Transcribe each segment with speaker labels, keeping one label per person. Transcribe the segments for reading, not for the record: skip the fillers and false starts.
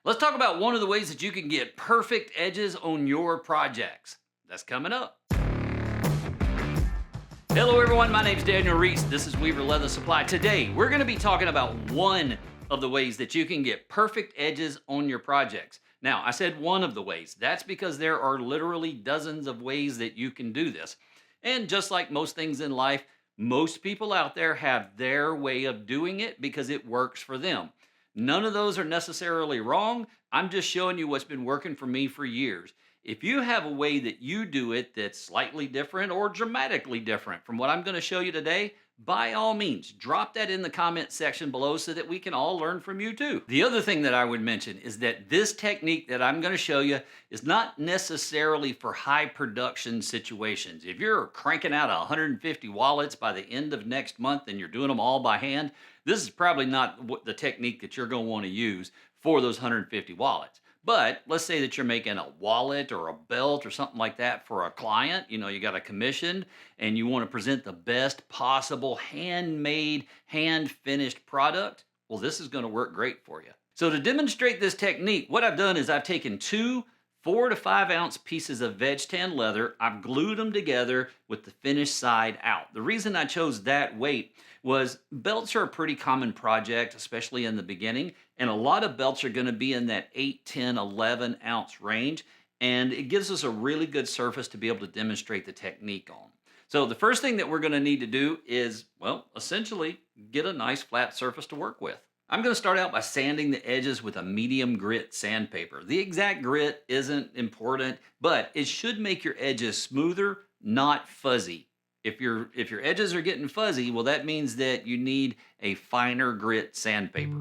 Speaker 1: Let's talk about one of the ways that you can get perfect edges on your projects. That's coming up. Hello everyone, my name is Daniel Reese. This is Weaver Leather Supply. Today, we're gonna be talking about one of the ways that you can get perfect edges on your projects. Now, I said one of the ways. That's because there are literally dozens of ways that you can do this. And just like most things in life, most people out there have their way of doing it because it works for them. None of those are necessarily wrong. I'm just showing you what's been working for me for years. If you have a way that you do it that's slightly different or dramatically different from what I'm going to show you today, by all means, drop that in the comment section below so that we can all learn from you too. The other thing that I would mention is that this technique that I'm going to show you is not necessarily for high production situations. If you're cranking out 150 wallets by the end of next month and you're doing them all by hand, this is probably not the technique that you're going to want to use for those 150 wallets. But let's say that you're making a wallet or a belt or something like that for a client. You know, you got a commission and you want to present the best possible handmade, hand-finished product. Well, this is going to work great for you. So to demonstrate this technique, what I've done is I've taken two 4 to 5 ounce pieces of veg tan leather. I've glued them together with the finished side out. The reason I chose that weight was belts are a pretty common project, especially in the beginning, and a lot of belts are going to be in that 8, 10, 11 ounce range, and it gives us a really good surface to be able to demonstrate the technique on. So the first thing that we're going to need to do is, well, essentially get a nice flat surface to work with. I'm going to start out by sanding the edges with a medium grit sandpaper. The exact grit isn't important, but it should make your edges smoother, not fuzzy. If your edges are getting fuzzy, well, that means that you need a finer grit sandpaper.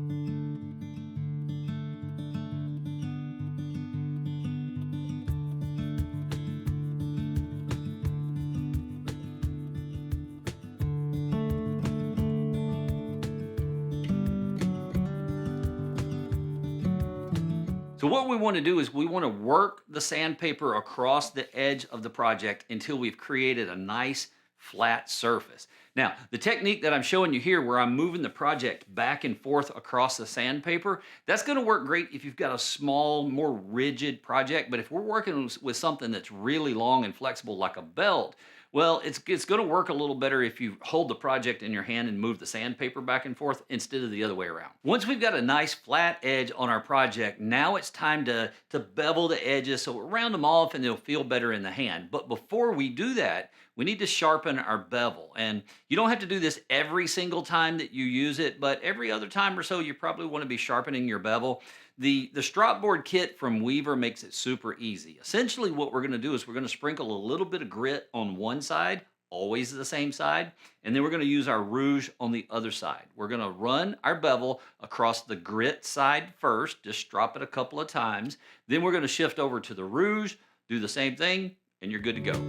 Speaker 1: So what we want to do is we want to work the sandpaper across the edge of the project until we've created a nice flat surface. Now, the technique that I'm showing you here where I'm moving the project back and forth across the sandpaper, that's going to work great if you've got a small, more rigid project. But if we're working with something that's really long and flexible like a belt, well, it's going to work a little better if you hold the project in your hand and move the sandpaper back and forth instead of the other way around. Once we've got a nice flat edge on our project, now it's time to bevel the edges so we'll round them off and they'll feel better in the hand. But before we do that, we need to sharpen our bevel. And you don't have to do this every single time that you use it, but every other time or so, you probably want to be sharpening your bevel. The strop board kit from Weaver makes it super easy. Essentially, what we're going to do is we're going to sprinkle a little bit of grit on one side, always the same side, and then we're going to use our rouge on the other side. We're going to run our bevel across the grit side first, just drop it a couple of times. Then we're going to shift over to the rouge, do the same thing, and you're good to go.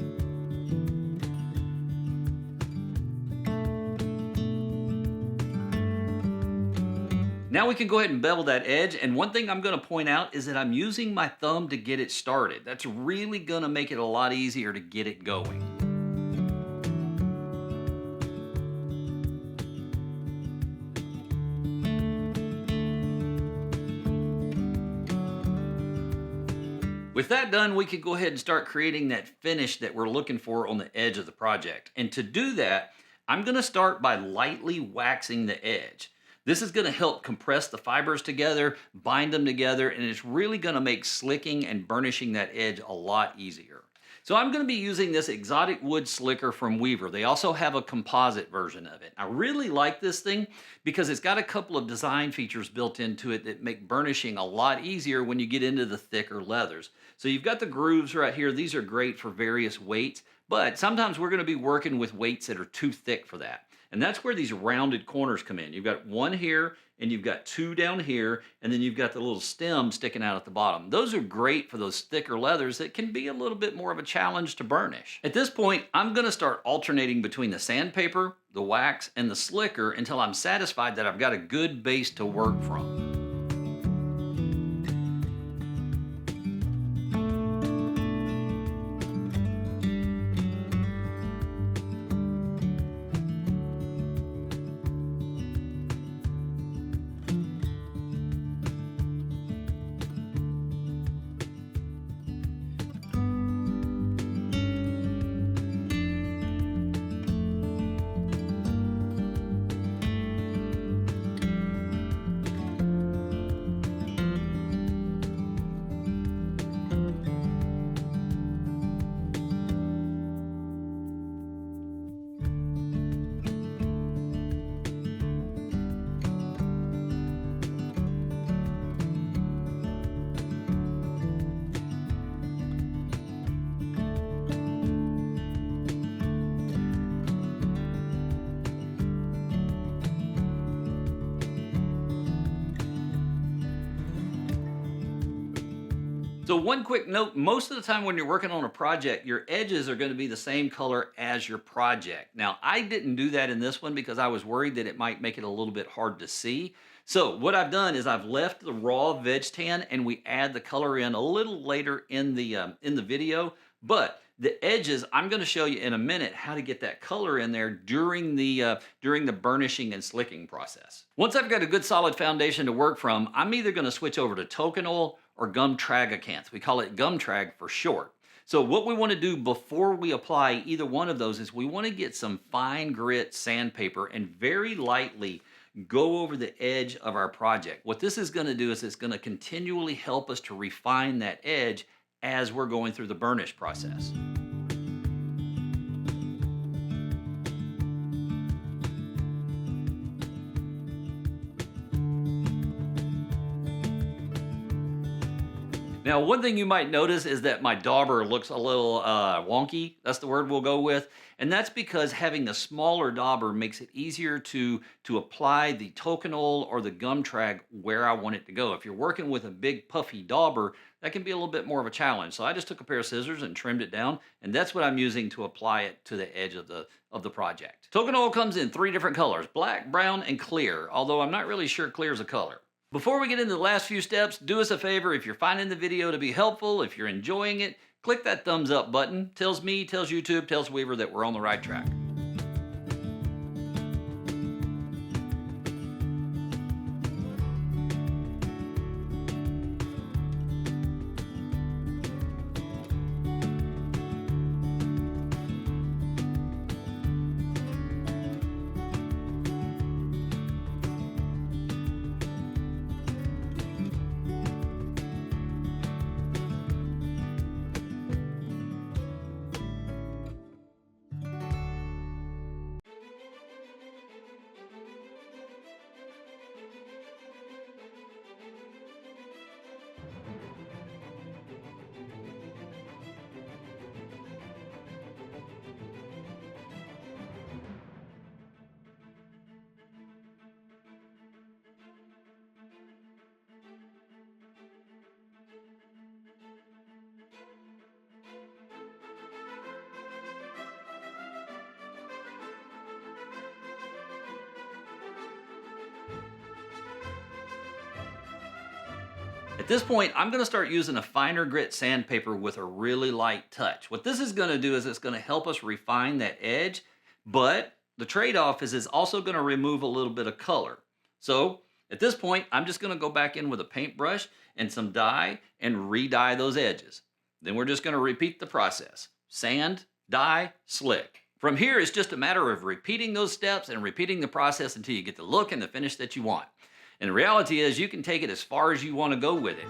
Speaker 1: Now we can go ahead and bevel that edge, and one thing I'm going to point out is that I'm using my thumb to get it started. That's really going to make it a lot easier to get it going. With that done, we can go ahead and start creating that finish that we're looking for on the edge of the project. And to do that, I'm going to start by lightly waxing the edge. This is going to help compress the fibers together, bind them together, and it's really going to make slicking and burnishing that edge a lot easier. So I'm going to be using this exotic wood slicker from Weaver. They also have a composite version of it. I really like this thing because it's got a couple of design features built into it that make burnishing a lot easier when you get into the thicker leathers. So you've got the grooves right here. These are great for various weights, but sometimes we're going to be working with weights that are too thick for that. And that's where these rounded corners come in. You've got one here, and you've got two down here, and then you've got the little stem sticking out at the bottom. Those are great for those thicker leathers that can be a little bit more of a challenge to burnish. At this point, I'm going to start alternating between the sandpaper, the wax, and the slicker until I'm satisfied that I've got a good base to work from. So one quick note, most of the time when you're working on a project, your edges are going to be the same color as your project. Now, I didn't do that in this one because I was worried that it might make it a little bit hard to see. So what I've done is I've left the raw veg tan and we add the color in a little later in the video. But the edges, I'm going to show you in a minute how to get that color in there during the burnishing and slicking process. Once I've got a good solid foundation to work from, I'm either going to switch over to token oil or gum tragacanth. We call it gum trag for short. So what we want to do before we apply either one of those is we want to get some fine grit sandpaper and very lightly go over the edge of our project. What this is going to do is it's going to continually help us to refine that edge as we're going through the burnish process. Now, one thing you might notice is that my dauber looks a little wonky. That's the word we'll go with. And that's because having a smaller dauber makes it easier to apply the token oil or the gum trag where I want it to go. If you're working with a big puffy dauber, that can be a little bit more of a challenge. So I just took a pair of scissors and trimmed it down, and that's what I'm using to apply it to the edge of the project. Token oil comes in 3 different colors: black, brown, and clear, although I'm not really sure clear is a color. Before we get into the last few steps, do us a favor. If you're finding the video to be helpful, if you're enjoying it, click that thumbs up button. Tells me, tells YouTube, tells Weaver that we're on the right track. At this point, I'm going to start using a finer grit sandpaper with a really light touch. What this is going to do is it's going to help us refine that edge, but the trade-off is it's also going to remove a little bit of color. So at this point, I'm just going to go back in with a paintbrush and some dye and re-dye those edges. Then we're just going to repeat the process: sand, dye, slick. From here, it's just a matter of repeating those steps and repeating the process until you get the look and the finish that you want. And the reality is you can take it as far as you want to go with it.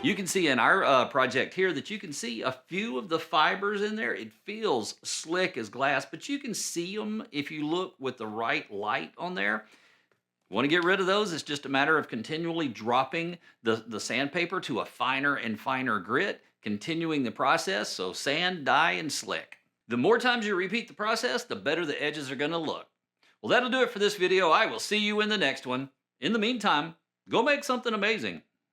Speaker 1: You can see in our project here that you can see a few of the fibers in there. It feels slick as glass, but you can see them if you look with the right light on there. Want to get rid of those? It's just a matter of continually dropping the sandpaper to a finer and finer grit, continuing the process. So sand, dye, and slick. The more times you repeat the process, the better the edges are going to look. Well, that'll do it for this video. I will see you in the next one. In the meantime, go make something amazing.